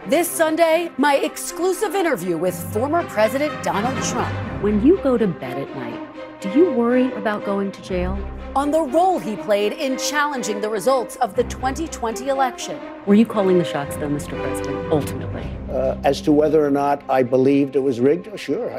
This Sunday, my exclusive interview with former President Donald Trump. When you go to bed at night, do you worry about going to jail? On the role he played in challenging the results of the 2020 election. Were you calling the shots, though, Mr. President, ultimately? As to whether or not I believed it was rigged, sure.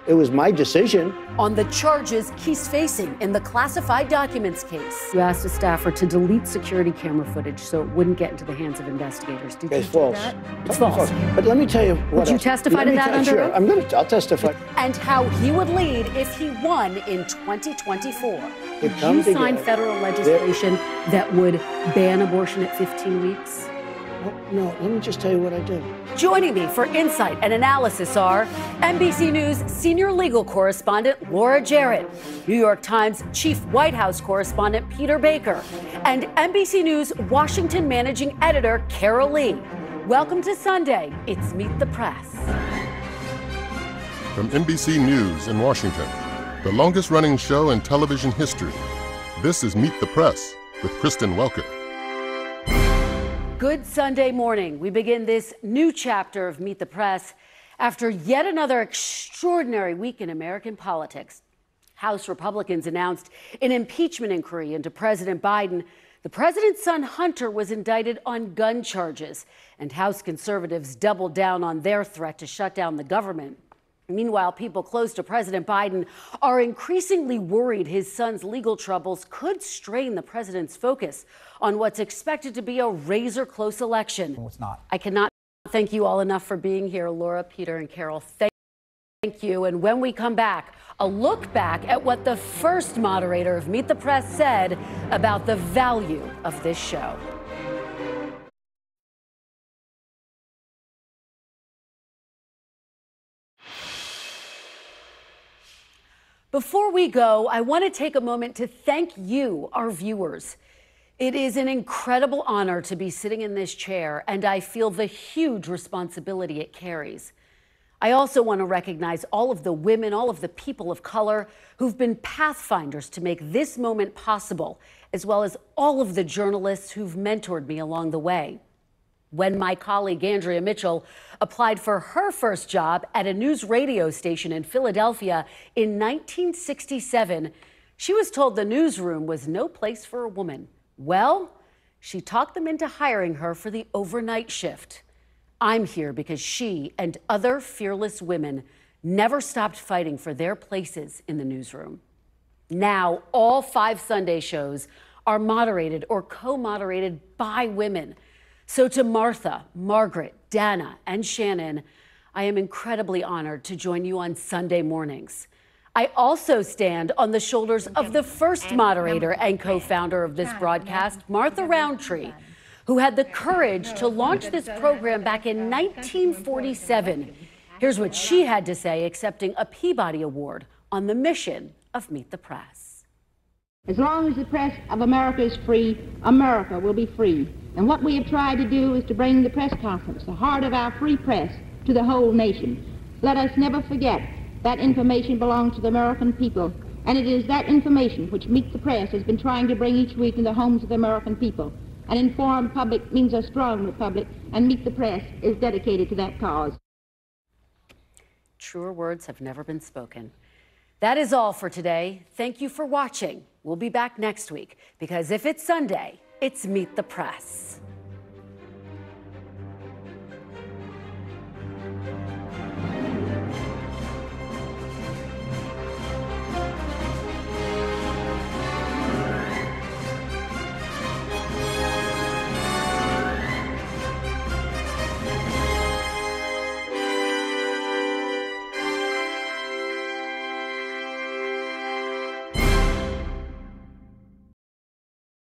It was my decision. On the charges he's facing in the classified documents case. You asked a staffer to delete security camera footage so it wouldn't get into the hands of investigators. Did you It's do false. that? It's false. But let me tell you what. Would you testify to that under oath? Sure, I'll testify. And how he would lead if he won in 2024. Did you sign federal legislation that would ban abortion at 15 weeks? No, let me just tell you what I did. Joining me for insight and analysis are NBC News senior legal correspondent Laura Jarrett, New York Times chief White House correspondent Peter Baker, and NBC News Washington managing editor Carol Lee. Welcome to Sunday. It's Meet the Press. From NBC News in Washington, the longest-running show in television history, this is Meet the Press with Kristen Welker. Good Sunday morning. We begin this new chapter of Meet the Press after yet another extraordinary week in American politics. House Republicans announced an impeachment inquiry into President Biden. The president's son, Hunter, was indicted on gun charges, and House conservatives doubled down on their threat to shut down the government. Meanwhile, people close to President Biden are increasingly worried his son's legal troubles could strain the president's focus on what's expected to be a razor-close election. No, it's not. I cannot thank you all enough for being here, Laura, Peter, and Carol. Thank you. And when we come back, a look back at what the first moderator of Meet the Press said about the value of this show. Before we go, I want to take a moment to thank you, our viewers. It is an incredible honor to be sitting in this chair, and I feel the huge responsibility it carries. I also want to recognize all of the women, all of the people of color who've been pathfinders to make this moment possible, as well as all of the journalists who've mentored me along the way. When my colleague Andrea Mitchell applied for her first job at a news radio station in Philadelphia in 1967, she was told the newsroom was no place for a woman. Well, she talked them into hiring her for the overnight shift. I'm here because she and other fearless women never stopped fighting for their places in the newsroom. Now, all 5 Sunday shows are moderated or co-moderated by women. So to Martha, Margaret, Dana, and Shannon, I am incredibly honored to join you on Sunday mornings. I also stand on the shoulders of the first moderator and co-founder of this broadcast, Martha Roundtree, who had the courage to launch this program back in 1947. Here's what she had to say accepting a Peabody Award on the mission of Meet the Press. As long as the press of America is free, America will be free. And what we have tried to do is to bring the press conference, the heart of our free press, to the whole nation. Let us never forget that information belongs to the American people, and it is that information which Meet the Press has been trying to bring each week in the homes of the American people. An informed public means a strong republic, and Meet the Press is dedicated to that cause. Truer words have never been spoken. That is all for today. Thank you for watching. We'll be back next week, because if it's Sunday, it's Meet the Press.